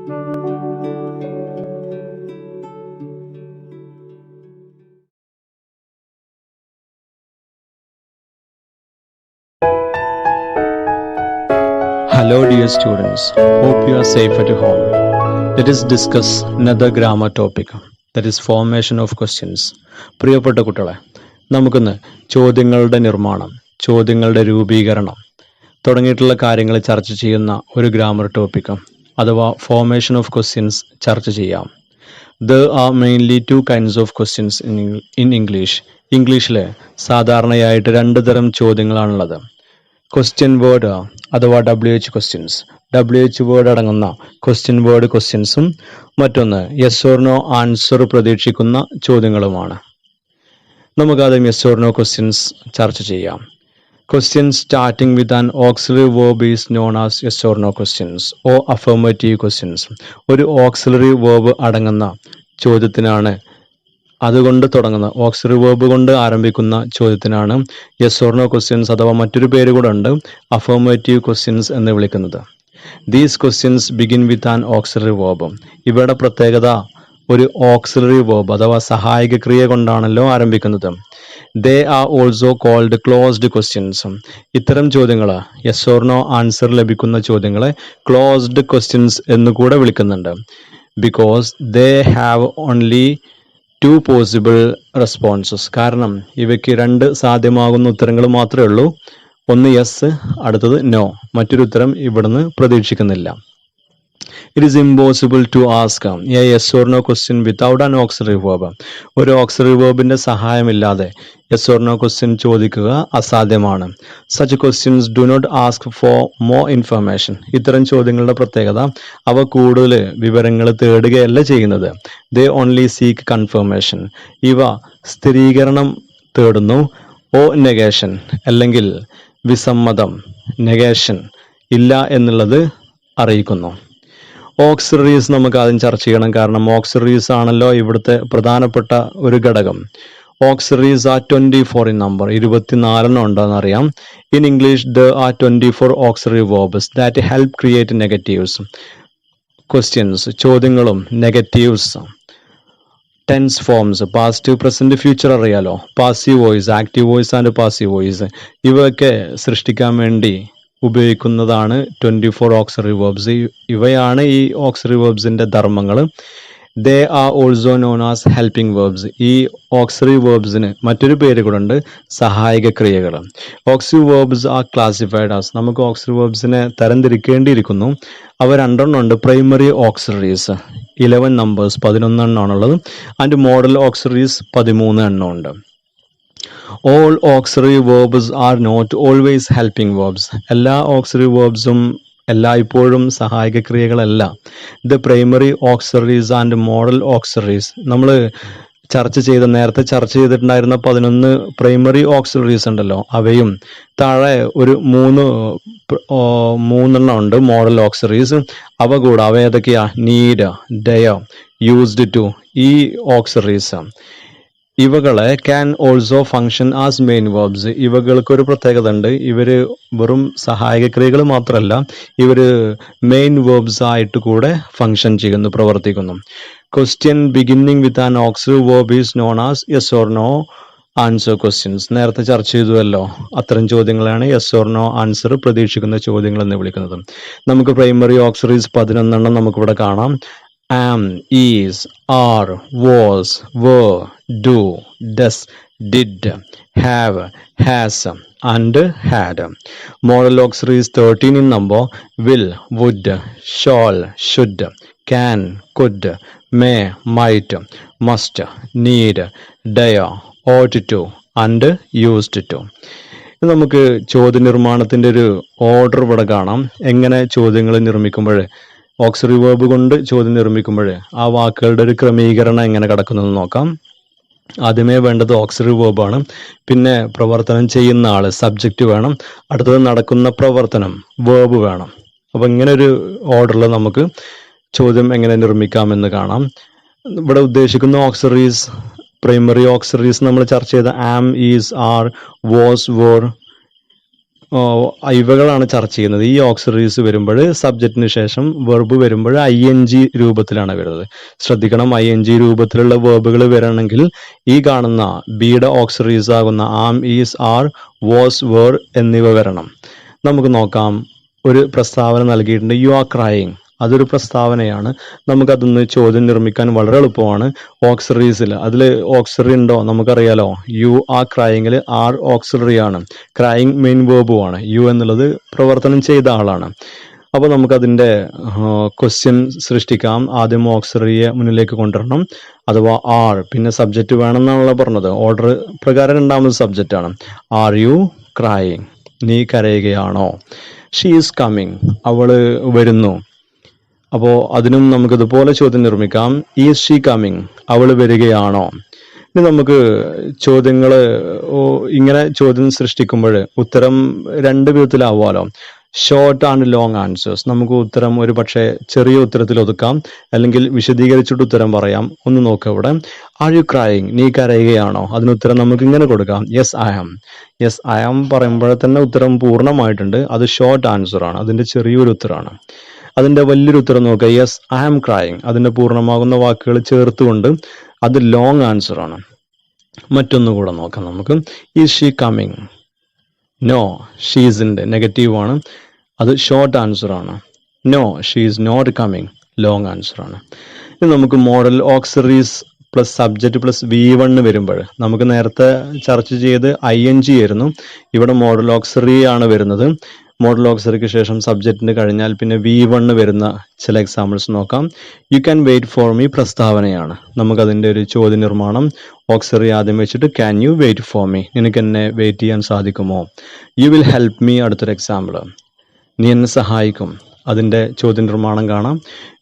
Hello dear students, hope you are safe at home. Let us discuss another grammar topic, that is formation of questions. പ്രിയപ്പെട്ട കുട്ടികളെ, നമുക്കിന്ന് ചോദ്യങ്ങളുടെ നിർമ്മാണം, ചോദ്യങ്ങളുടെ രൂപീകരണം തുടങ്ങിയിട്ടുള്ള കാര്യങ്ങൾ ചർച്ച ചെയ്യുന്ന ഒരു ഗ്രാമർ ടോപ്പിക് അഥവാ ഫോർമേഷൻ ഓഫ് ക്വസ്റ്റ്യൻസ് ചർച്ച ചെയ്യാം. There are mainly two kinds of questions in English. ഇംഗ്ലീഷിൽ സാധാരണയായിട്ട് രണ്ട് തരം ചോദ്യങ്ങളാണുള്ളത്. ക്വസ്റ്റ്യൻ വേർഡ് അഥവാ WH ക്വസ്റ്റ്യൻസ്, WH വേർഡ് അടങ്ങുന്ന ക്വസ്റ്റ്യൻ വേർഡ് ക്വസ്റ്റ്യൻസും മറ്റൊന്ന് യെസ് ഓർ നോ ആൻസർ പ്രതീക്ഷിക്കുന്ന ചോദ്യങ്ങളുമാണ്. നമുക്കാദ്യം യെസ് ഓർ നോ ക്വസ്റ്റ്യൻസ് ചർച്ച ചെയ്യാം. Questions starting with an auxiliary verb is known as yes or no questions or affirmative questions. ഒരു auxiliary verb അടങ്ങുന്ന ചോദ്യത്തിനാണ്, അതുകൊണ്ട് തുടങ്ങുന്ന ഓക്സിലറി വേർബ് കൊണ്ട് ആരംഭിക്കുന്ന ചോദ്യത്തിനാണ് യെസ് ഓർ നോ ക്വസ്റ്റ്യൻസ് അഥവാ മറ്റൊരു പേര് കൂടെ ഉണ്ട് അഫർമേറ്റീവ് ക്വസ്റ്റ്യൻസ് എന്ന് വിളിക്കുന്നത്. These questions begin with an auxiliary verb. ഇവയുടെ പ്രത്യേകത ഒരു ഓക്സിലറി വേർബ് അഥവാ സഹായക ക്രിയ കൊണ്ടാണല്ലോ ആരംഭിക്കുന്നത്. They are also called closed questions. ഇത്തരം ചോദ്യങ്ങൾ യെസ് ഓർ നോ ആൻസർ ലഭിക്കുന്ന ചോദ്യങ്ങളെ ക്ലോസ്ഡ് ക്വസ്റ്റ്യൻസ് എന്ന് കൂടെ വിളിക്കുന്നുണ്ട്. Because they have only two possible responses. കാരണം ഇവയ്ക്ക് രണ്ട് സാധ്യമാകുന്ന ഉത്തരങ്ങൾ മാത്രമേ ഉള്ളൂ. ഒന്ന് യെസ്, അടുത്തത് നോ. മറ്റൊരു ഉത്തരം ഇവിടുന്ന് പ്രതീക്ഷിക്കുന്നില്ല. It is impossible to ask a yes or no question without an auxiliary verb. ഒരു ഓക്സിലറി വേർബിന്റെ സഹായമില്ലാതെ യെസ് ഓർ നോ ക്വസ്റ്റ്യൻ ചോദിക്കുക അസാധ്യമാണ്. Such questions do not ask for more information. ഇത്തരം ചോദ്യങ്ങളുടെ പ്രത്യേകത അവ കൂടുതൽ വിവരങ്ങൾ തേടുകയല്ല ചെയ്യുന്നത്. They only seek confirmation. ഇവ സ്ഥിരീകരണം തേടുന്നു. ഓ നെഗേഷൻ, അല്ലെങ്കിൽ വിസമ്മതം, നെഗേഷൻ, ഇല്ല എന്നുള്ളത് അറിയിക്കുന്നു. ഓക്സിലറീസ് നമുക്ക് ആദ്യം ചർച്ച ചെയ്യണം. കാരണം ഓക്സിലറീസ് ആണല്ലോ ഇവിടുത്തെ പ്രധാനപ്പെട്ട ഒരു ഘടകം. Auxiliaries R 24 in number. 24 ഉണ്ടെന്ന് അറിയാം. In English there are 24 auxiliary verbs that help create negatives. Questions, ചോദ്യങ്ങളും negatives, tense forms, past, present, future അറിയാലോ, passive voice, active voice and passive voice, ഇവയൊക്കെ സൃഷ്ടിക്കാൻ വേണ്ടി ഉപയോഗിക്കുന്നതാണ് 24 ഓക്സിലറി വേർബ്സ്. ഇവയാണ് ഈ ഓക്സിലറി വേർബ്സിന്റെ ധർമ്മങ്ങൾ. They are also known as helping verbs. ഈ ഓക്സിലറി വേർബ്സിന് മറ്റൊരു പേര് കൂടെ ഉണ്ട്, സഹായക ക്രിയകൾ. Auxiliary verbs are classified as. നമുക്ക് ഓക്സിലറി വേർബ്സിനെ തരംതിരിക്കേണ്ടിയിരിക്കുന്നു. അവ രണ്ടെണ്ണം ഉണ്ട്. പ്രൈമറി ഓക്സിലറീസ് 11 നമ്പേഴ്സ്, 11 എണ്ണമാണുള്ളത്. ആൻഡ് മോഡൽ ഓക്സിലറീസ് 13 എണ്ണം ഉണ്ട്. All auxiliary verbs are not always helping verbs. എല്ലാ auxiliary verbsഉം എല്ലായ്പ്പോഴും സഹായക ക്രിയകളല്ല. The primary auxiliaries and modal auxiliaries, നമ്മൾ നേരത്തെ ചർച്ച ചെയ്തിട്ടുണ്ടായിരുന്ന 11 പ്രൈമറി ഓക്സിലറീസ് ഉണ്ടല്ലോ, അവയും താഴെ ഒരു മൂന്നെണ്ണം ഉണ്ട് മോഡൽ ഓക്സിലറീസ്. അവ കൂടാതെ ഏതൊക്കെയാ? നീഡ്, ഡെയർ, യൂസ്ഡ് ടു, ഈ ഓക്സിലറീസ്. ഇവകളെ can also function as main verbs. ഇവകൾക്കൊരു പ്രത്യേകത ഉണ്ട്. ഇവര് വെറും സഹായക ക്രിയകൾ മാത്രമല്ല, ഇവര് മെയിൻ വേർബ്സ് ആയിട്ട് കൂടെ ഫങ്ഷൻ ചെയ്യുന്നു, പ്രവർത്തിക്കുന്നു. Question beginning with an auxiliary verb is known as yes or no answer questions. നേരത്തെ ചർച്ച ചെയ്തുവല്ലോ, അത്തരം ചോദ്യങ്ങളാണ് യെസ് ഓർ നോ ആൻസർ പ്രതീക്ഷിക്കുന്ന ചോദ്യങ്ങൾ എന്ന് വിളിക്കുന്നത്. നമുക്ക് പ്രൈമറി ഓക്സിലറീസ് 11 എണ്ണം നമുക്കിവിടെ കാണാം. am, is, are, was, were, do, does, did, have, has, and had. Model auxiliaries 13 in number. Will, would, shall, should, can, could, may, might, must, need, dare, ought to, and used to. നമുക്ക് ചോദ്യ നിർമ്മാണത്തിന്റെ ഒരു order ഇവിടെ കാണാം. എങ്ങനെ ചോദ്യങ്ങൾ നിർമ്മിക്കുമ്പോൾ, auxiliary verb കൊണ്ട് ചോദ്യം നിർമ്മിക്കുമ്പോൾ ആ വാക്കുകളുടെ ഒരു ക്രമീകരണം എങ്ങനെ കിടക്കുന്നത് നോക്കാം. ആദ്യമേ വേണ്ടത് ഓക്സിലറി വേർബാണ്. പിന്നെ പ്രവർത്തനം ചെയ്യുന്ന ആള് സബ്ജക്റ്റ് വേണം. അടുത്തത് നടക്കുന്ന പ്രവർത്തനം വേർബ് വേണം. അപ്പം ഇങ്ങനെ ഒരു ഓർഡറിൽ നമുക്ക് ചോദ്യം എങ്ങനെ നിർമ്മിക്കാമെന്ന് കാണാം. ഇവിടെ ഉദ്ദേശിക്കുന്ന ഓക്സിലറീസ്, പ്രൈമറി ഓക്സിലറീസ് നമ്മൾ ചർച്ച ചെയ്ത ആം, ഈസ്, ആർ, വാസ്, വേർ, ഇവകളാണ് ചർച്ച ചെയ്യുന്നത്. ഈ ഓക്സിലറീസ് വരുമ്പോൾ സബ്ജക്റ്റിന് ശേഷം വെർബ് വരുമ്പോൾ ING രൂപത്തിലാണ് വരുന്നത്. ശ്രദ്ധിക്കണം, ING രൂപത്തിലുള്ള വെർബുകൾ വരണമെങ്കിൽ ഈ കാണുന്ന ബിയുടെ ഓക്സിലറീസ് ആകുന്ന ആം, ഈസ്, ആർ, വാസ്, വേർ എന്നിവ വരണം. നമുക്ക് നോക്കാം. ഒരു പ്രസ്താവന നൽകിയിട്ടുണ്ട്, യു ആർ ക്രൈയിങ്. അതൊരു പ്രസ്താവനയാണ്. നമുക്കതൊന്ന് ചോദ്യം നിർമ്മിക്കാൻ വളരെ എളുപ്പമാണ്. ഓക്സിലറീസിൽ അതിൽ ഓക്സിലറി ഉണ്ടോ നമുക്കറിയാലോ. യു ആർ ക്രൈയിങ്ങിൽ ആർ ഓക്സിലറി ആണ്, ക്രൈയിങ് മെയിൻ വേർബുമാണ്, യു എന്നുള്ളത് പ്രവർത്തനം ചെയ്ത ആളാണ്. അപ്പോൾ നമുക്കതിൻ്റെ ക്വസ്റ്റ്യൻ സൃഷ്ടിക്കാം. ആദ്യം ഓക്സിലറിയെ മുന്നിലേക്ക് കൊണ്ടുവരണം, അഥവാ ആർ, പിന്നെ സബ്ജക്റ്റ് വേണമെന്നാണല്ലോ പറഞ്ഞത്. ഓർഡർ പ്രകാരം രണ്ടാമത് സബ്ജക്റ്റ് ആണ്. R you crying? നീ കരയുകയാണോ? ഷീ ഈസ് കമ്മിങ്, അവള് വരുന്നു. അപ്പോൾ അതിനും നമുക്കിതുപോലെ ചോദ്യം നിർമ്മിക്കാം. Is she coming? അവൾ വരികയാണോ? ഇനി നമുക്ക് ചോദ്യങ്ങൾ ഇങ്ങനെ ചോദ്യം സൃഷ്ടിക്കുമ്പോൾ ഉത്തരം രണ്ട് വിധത്തിലാവുമല്ലോ. Short and long answers. നമുക്ക് ഉത്തരം ഒരു പക്ഷേ ചെറിയ ഉത്തരത്തിൽ ഒതുക്കാം, അല്ലെങ്കിൽ വിശദീകരിച്ചിട്ട് ഉത്തരം പറയാം. ഒന്ന് നോക്കുക ഇവിടെ. Are you crying? നീ കരയുകയാണോ? അതിനുത്തരം നമുക്ക് ഇങ്ങനെ കൊടുക്കാം, yes I am. Yes I am പറയുമ്പോൾ തന്നെ ഉത്തരം പൂർണ്ണമായിട്ടുണ്ട്. അത് ഷോർട്ട് ആൻസർ ആണ്, അതിൻ്റെ ചെറിയൊരു ഉത്തരമാണ്. അതിൻ്റെ വലിയൊരു ഉത്തരം നോക്കുക, യെസ് ഐ ആം ക്രൈയിങ്. അതിൻ്റെ പൂർണ്ണമാകുന്ന വാക്കുകൾ ചേർത്തുകൊണ്ട് അത് ലോങ് ആൻസർ ആണ്. മറ്റൊന്നുകൂടെ നോക്കാം നമുക്ക്. Is she coming? നോ, ഷീസിൻ്റെ നെഗറ്റീവ് ആണ്, അത് ഷോർട്ട് ആൻസർ ആണ്. No, she is not coming, long answer ആണ്. ഇനി നമുക്ക് modal auxiliaries plus subject plus V1 വരുമ്പോൾ, നമുക്ക് നേരത്തെ ചർച്ച ചെയ്ത് ING ആയിരുന്നു, ഇവിടെ മോഡൽ ഓക്സിലറി ആണ് വരുന്നത്. മോഡൽ ഓക്സിലറിക്ക് ശേഷം സബ്ജക്റ്റിന് കഴിഞ്ഞാൽ പിന്നെ V1 വരുന്ന ചില എക്സാമ്പിൾസ് നോക്കാം. You can wait for me പ്രസ്താവനയാണ്. നമുക്കതിൻ്റെ ഒരു ചോദ്യ നിർമ്മാണം ഓക്സിലറി ആദ്യം വെച്ചിട്ട് can you wait for me? നിനക്ക് എന്നെ വെയിറ്റ് ചെയ്യാൻ സാധിക്കുമോ? യു വിൽ ഹെൽപ്പ് മീ അടുത്തൊരു എക്സാമ്പിൾ. നീ എന്നെ സഹായിക്കും. അതിൻ്റെ ചോദ്യ നിർമ്മാണം കാണാം.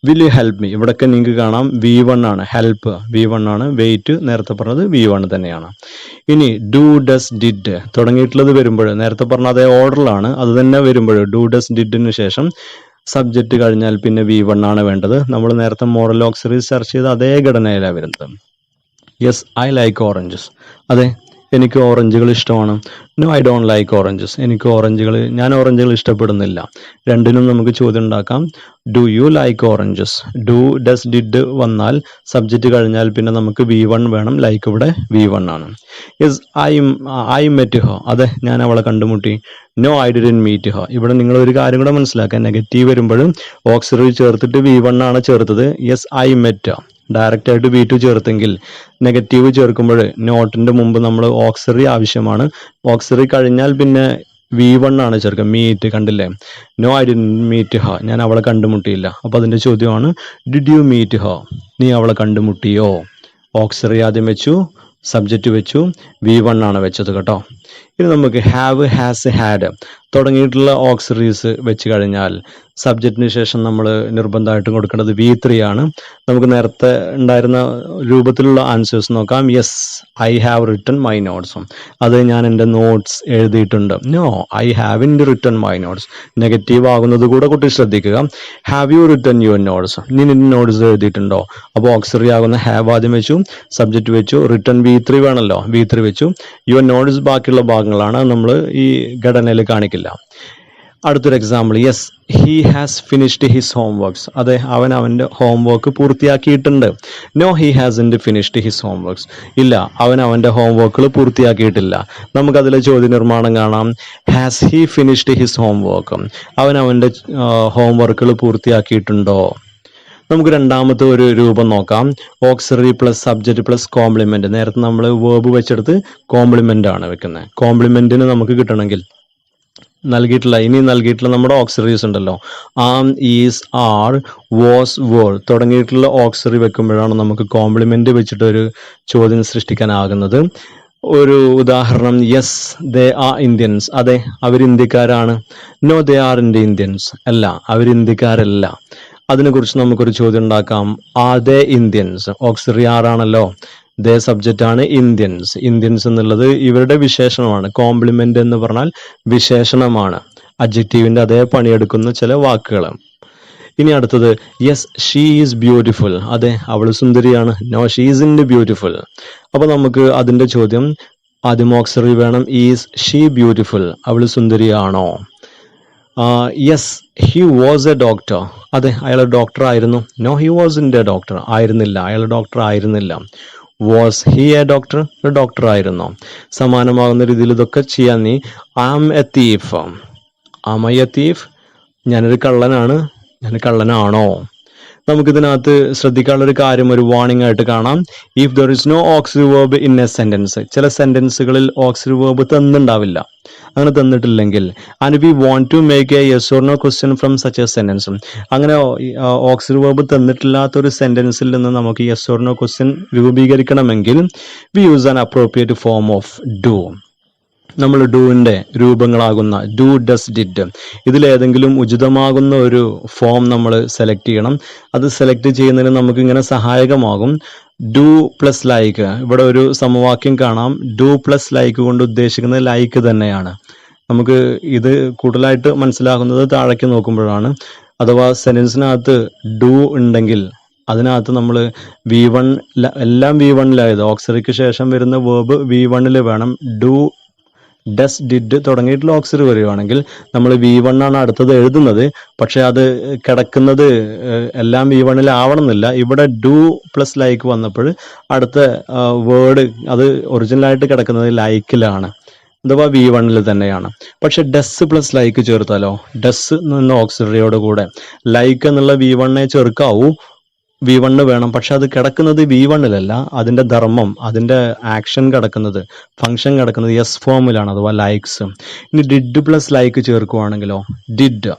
Will you help me? ഇവിടെയൊക്കെ നിങ്ങൾക്ക് കാണാം V1 ആണ്, ഹെൽപ്പ് V1 ആണ്, വെയിറ്റ് നേരത്തെ പറഞ്ഞത് V1 തന്നെയാണ്. ഇനി ഡു, ഡസ്, ഡിഡ് തുടങ്ങിയിട്ടുള്ളത് വരുമ്പോൾ നേരത്തെ പറഞ്ഞ അതേ ഓർഡറിലാണ്, അത് തന്നെ വരുമ്പോൾ ഡു, ഡസ്, ഡിഡിന് ശേഷം സബ്ജക്റ്റ് കഴിഞ്ഞാൽ പിന്നെ V1 ആണ് വേണ്ടത്. നമ്മൾ നേരത്തെ മോഡൽ ഓക്സിലറീസ് ചർച്ച ചെയ്ത അതേ ഘടനയിലാണ് വരുന്നത്. Yes I like oranges. അതെ, എനിക്ക് ഓറഞ്ചുകൾ ഇഷ്ടമാണ്. No I don't like oranges. ഞാൻ ഓറഞ്ചുകൾ ഇഷ്ടപ്പെടുന്നില്ല. രണ്ടിനും നമുക്ക് ചോദ്യം ഉണ്ടാക്കാം. Do you like oranges? Do, does, did വന്നാൽ സബ്ജക്റ്റ് കഴിഞ്ഞാൽ പിന്നെ നമുക്ക് V1 വേണം. ലൈക്ക് ഇവിടെ V1 ആണ്. Yes I met her. അതെ, ഞാൻ അവളെ കണ്ടുമുട്ടി. No I didn't meet her. ഇവിടെ നിങ്ങൾ ഒരു കാര്യം കൂടെ മനസ്സിലാക്കുക. നെഗറ്റീവ് വരുമ്പോഴും ഓക്സിലറി ചേർത്തിട്ട് V1 ആണ് ചേർത്തത്. Yes I met. ഡയറക്റ്റ് ആയിട്ട് V2 ചേർത്തെങ്കിൽ നെഗറ്റീവ് ചേർക്കുമ്പോൾ നോട്ടിന്റെ മുമ്പ് നമ്മൾ ഓക്സിലറി ആവശ്യമാണ്. ഓക്സിലറി കഴിഞ്ഞാൽ പിന്നെ V1 ആണ് ചേർക്കുക. മീറ്റ് കണ്ടില്ലേ? No I didn't meet her. ഞാൻ അവളെ കണ്ടുമുട്ടിയില്ല. അപ്പോൾ അതിന്റെ ചോദ്യമാണ് ഡിഡ് യു മീറ്റ് ഹർ? നീ അവളെ കണ്ടുമുട്ടിയോ? ഓക്സിലറി ആദ്യം വെച്ചു, സബ്ജക്റ്റ് വെച്ചു, V1 ആണ് വെച്ചത് കേട്ടോ. ഇനി നമുക്ക് ഹാവ്, ഹാസ്, ഹാഡ് തുടങ്ങിയിട്ടുള്ള ഓക്സിലറീസ് വെച്ച് കഴിഞ്ഞാൽ സബ്ജക്റ്റിന് ശേഷം നമ്മൾ നിർബന്ധമായിട്ടും കൊടുക്കേണ്ടത് V3 ആണ്. നമുക്ക് നേരത്തെ ഉണ്ടായിരുന്ന രൂപത്തിലുള്ള ആൻസേഴ്സ് നോക്കാം. Yes I have written my notes. അത് ഞാൻ എൻ്റെ നോട്ട്സ് എഴുതിയിട്ടുണ്ട്. No I haven't written my notes. Negative ആകുന്നത് കൂടെ കുട്ടി ശ്രദ്ധിക്കുക. Have you written your notes? നീ നിന്റെ നോട്ട്സ് എഴുതിയിട്ടുണ്ടോ? അപ്പോൾ ഓക്സിലറി ആകുന്ന ഹാവ് ആദ്യം വെച്ചു, സബ്ജക്റ്റ് വെച്ചു, റിട്ടൺ V3 വേണമല്ലോ, V3 വെച്ചു. യുവർ നോട്ട്സ് ബാക്കിയുള്ള ഭാഗങ്ങളാണ്, നമ്മൾ ഈ ഘടനയിൽ കാണിക്കില്ല. അടുത്തൊരു example. Yes he has finished his homeworks. അതെ, അവൻ അവൻ്റെ ഹോംവർക്ക് പൂർത്തിയാക്കിയിട്ടുണ്ട്. No he hasn't finished his homeworks. ഇല്ല, അവൻ അവൻ്റെ ഹോംവർക്കുകൾ പൂർത്തിയാക്കിയിട്ടില്ല. നമുക്കതിലെ ചോദ്യ നിർമ്മാണം കാണാം. Has he finished his homework? അവൻ അവൻ്റെ ഹോംവർക്കുകൾ പൂർത്തിയാക്കിയിട്ടുണ്ടോ? നമുക്ക് രണ്ടാമത്തെ ഒരു രൂപം നോക്കാം. Auxiliary plus subject plus complement. നേരത്തെ നമ്മൾ വേർബ് വെച്ചെടുത്ത് കോംപ്ലിമെന്റ് ആണ് വെക്കുന്നത്. കോംപ്ലിമെന്റിന് നമുക്ക് കിട്ടണമെങ്കിൽ ഇനി നൽകിയിട്ടുള്ള നമ്മുടെ ഓക്സിലറീസ് ഉണ്ടല്ലോ, ആം, ഈസ്, ആർ, വാസ്, വേർ തുടങ്ങിയിട്ടുള്ള ഓക്സിലറി വെക്കുമ്പോഴാണ് നമുക്ക് കോംപ്ലിമെന്റ് വെച്ചിട്ട് ഒരു ചോദ്യം സൃഷ്ടിക്കാനാകുന്നത്. ഒരു ഉദാഹരണം, യെസ് ദേ ആർ ഇന്ത്യൻസ്. അതെ, അവർ ഇന്ത്യക്കാരാണ്. No they are Indians. അല്ല, അവർ ഇന്ത്യക്കാരല്ല. അതിനെക്കുറിച്ച് നമുക്കൊരു ചോദ്യം ഉണ്ടാക്കാം. Are they Indians? ഓക്സിലറി ആറാണല്ലോ, ദേ സബ്ജക്റ്റ് ആണ്, ഇന്ത്യൻസ്. ഇന്ത്യൻസ് എന്നുള്ളത് ഇവരുടെ വിശേഷണമാണ്. കോംപ്ലിമെന്റ് എന്ന് പറഞ്ഞാൽ വിശേഷണമാണ്, അഡ്ജക്റ്റീവിന്റെ അതേ പണിയെടുക്കുന്ന ചില വാക്കുകൾ. ഇനി അടുത്തത്, യെസ് ഷീ ഈസ് ബ്യൂട്ടിഫുൾ. അതെ, അവൾ സുന്ദരിയാണ്. No she is in beautiful. അപ്പൊ നമുക്ക് അതിന്റെ ചോദ്യം ആദ്യം ഓക്സിലറി വേണം. ഈസ് ഷീ ബ്യൂട്ടിഫുൾ, അവൾ സുന്ദരിയാണോ? Yes he was a doctor, അതെ അയാൾ ഡോക്ടർ ആയിരുന്നു. No he wasn't a doctor, ആയിരുന്നില്ല, അയാൾ ഡോക്ടർ ആയിരുന്നില്ല. വാസ് ഹി എ ഡോക്ടർ, ഒരു ഡോക്ടർ ആയിരുന്നോ? സമാനമാകുന്ന രീതിയിൽ ഇതൊക്കെ ചെയ്യാൻ നീ am a thief, am I a thief, ഞാനൊരു കള്ളനാണ്, ഞാൻ കള്ളനാണോ? നമുക്കിതിനകത്ത് ശ്രദ്ധിക്കാനുള്ള ഒരു കാര്യം, ഒരു വാർണിംഗ് ആയിട്ട് കാണാം. If there is no auxiliary verb in a sentence, ചില സെന്റൻസുകളിൽ ഓക്സിലറി വേർബ് തന്നിട്ടുണ്ടാവില്ല. അങ്ങനെ തന്നിട്ടില്ലെങ്കിൽ and we want to make a yes or no question from such a sentence, അങ്ങനെ ഓക്സിലറി വേർബ് തന്നിട്ടില്ലാത്ത ഒരു സെന്റൻസിൽ നിന്ന് നമുക്ക് യെസ് ഓർ നോ ക്വസ്റ്റ്യൻ രൂപീകരിക്കണമെങ്കിൽ we use an appropriate form of do. നമ്മൾ ഡൂവിൻ്റെ രൂപങ്ങളാകുന്ന ഡു, ഡസ്, ഡിഡ്, ഇതിലേതെങ്കിലും ഉചിതമാകുന്ന ഒരു ഫോം നമ്മൾ സെലക്ട് ചെയ്യണം. അത് സെലക്ട് ചെയ്യുന്നതിന് നമുക്ക് ഇങ്ങനെ സഹായകമാകും ഡു പ്ലസ് ലൈക്ക്. ഇവിടെ ഒരു സമവാക്യം കാണാം. ഡു പ്ലസ് ലൈക്ക് കൊണ്ട് ഉദ്ദേശിക്കുന്നത് ലൈക്ക് തന്നെയാണ്. നമുക്ക് ഇത് കൂടുതലായിട്ട് മനസ്സിലാകുന്നത് താഴേക്ക് നോക്കുമ്പോഴാണ്. അഥവാ സെന്റൻസിനകത്ത് ഡു ഉണ്ടെങ്കിൽ അതിനകത്ത് നമ്മൾ V1 എല്ലാം V1-ലായത്, ഓക്സിലറിക്ക് ശേഷം വരുന്ന വേർബ് V1-ൽ വേണം. ഡു, ഡസ്, ഡിഡ് തുടങ്ങിയിട്ടുള്ള ഓക്സിലറി വരികയാണെങ്കിൽ നമ്മൾ V1 ആണ് അടുത്തത് എഴുതുന്നത്. പക്ഷെ അത് കിടക്കുന്നത് എല്ലാം V1-ൽ ആവണമെന്നില്ല. ഇവിടെ ഡു പ്ലസ് ലൈക്ക് വന്നപ്പോൾ അടുത്ത വേർഡ് അത് ഒറിജിനലായിട്ട് കിടക്കുന്നത് ലൈക്കിലാണ്, അഥവാ V1-ൽ തന്നെയാണ്. പക്ഷെ ഡസ് പ്ലസ് ലൈക്ക് ചേർത്താലോ, ഡസ് എന്ന ഓക്സിലറിയോട് കൂടെ ലൈക്ക് എന്നുള്ള V1-നെ ചേർക്കാവൂ. V1 വേണം, പക്ഷെ അത് കിടക്കുന്നത് V1-ലല്ല. അതിൻ്റെ ധർമ്മം, അതിൻ്റെ ആക്ഷൻ കിടക്കുന്നത്, ഫങ്ഷൻ കിടക്കുന്നത് എസ് ഫോമിലാണ്, അഥവാ ലൈക്സ്. ഇനി ഡിഡ് പ്ലസ് ലൈക്ക് ചേർക്കുവാണെങ്കിലോ, ഡിഡ്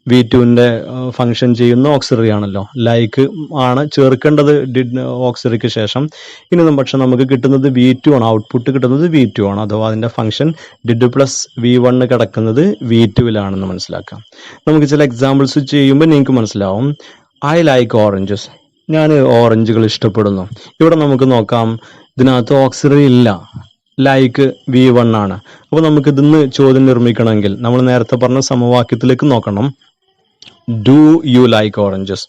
V2-ൻ്റെ ഫങ്ഷൻ ചെയ്യുന്ന ഓക്സിലറി ആണല്ലോ, ലൈക്ക് ആണ് ചേർക്കേണ്ടത് ഡിഡ് ഓക്സിലറിക്ക് ശേഷം. ഇനി പക്ഷെ നമുക്ക് കിട്ടുന്നത് V2 ആണ്, ഔട്ട്പുട്ട് കിട്ടുന്നത് V2 ആണ്, അഥവാ അതിൻ്റെ ഫങ്ഷൻ ഡിഡ് പ്ലസ് V1 കിടക്കുന്നത് V2-ലാണെന്ന് മനസ്സിലാക്കാം. നമുക്ക് ചില എക്സാമ്പിൾസ് ചെയ്യുമ്പോൾ നിങ്ങൾക്ക് മനസ്സിലാവും. ഐ ലൈക്ക് ഓറഞ്ചസ്, ഞാൻ ഓറഞ്ചുകൾ ഇഷ്ടപ്പെടുന്നു. ഇവിടെ നമുക്ക് നോക്കാം, ഇതിനകത്ത് ഓക്സിലറി ഇല്ല, ലൈക്ക് V1 ആണ്. അപ്പോൾ നമുക്ക് ഇതിന്ന് ചോദ്യം നിർമ്മിക്കണമെങ്കിൽ നമ്മൾ നേരത്തെ പറഞ്ഞ സമവാക്യത്തിലേക്ക് നോക്കണം. Do you like oranges,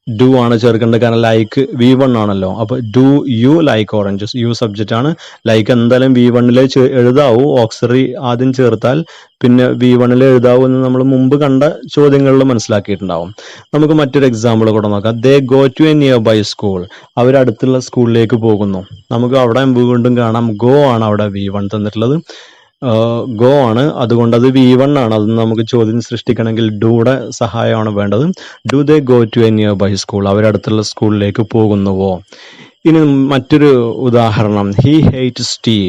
do ആണ് ചേർക്കേണ്ടത്, കാരണം ലൈക്ക് V1 ആണല്ലോ. അപ്പോൾ do you like oranges, you subject ആണ്. ലൈക്ക് എന്തായാലും V1-ലെ എഴുതാവൂ, ഓക്സിലറി ആദ്യം ചേർത്താൽ പിന്നെ V1-ലെ എഴുതാവൂ എന്ന് നമ്മൾ മുമ്പ് കണ്ട ചോദ്യങ്ങളിൽ മനസ്സിലാക്കിയിട്ടുണ്ടാവും. നമുക്ക് മറ്റൊരു എക്സാമ്പിൾ കൂടെ നോക്കാം. They go to a near by school, അവരടുത്തുള്ള സ്കൂളിലേക്ക് പോകുന്നു. നമുക്ക് അവിടെ വീണ്ടും കാണാം ഗോ ആണ് അവിടെ V1 തന്നിട്ടുള്ളത്, ഗോ ആണ്, അതുകൊണ്ട് അത് V1 ആണ്. അത് നമുക്ക് ചോദ്യം സൃഷ്ടിക്കണമെങ്കിൽ ഡൂയുടെ സഹായമാണ് വേണ്ടത്. Do they go to a near by school, അവരടുത്തുള്ള സ്കൂളിലേക്ക് പോകുന്നുവോ? ഇനി മറ്റൊരു ഉദാഹരണം, ഹി ഹേറ്റ്സ് ടീ,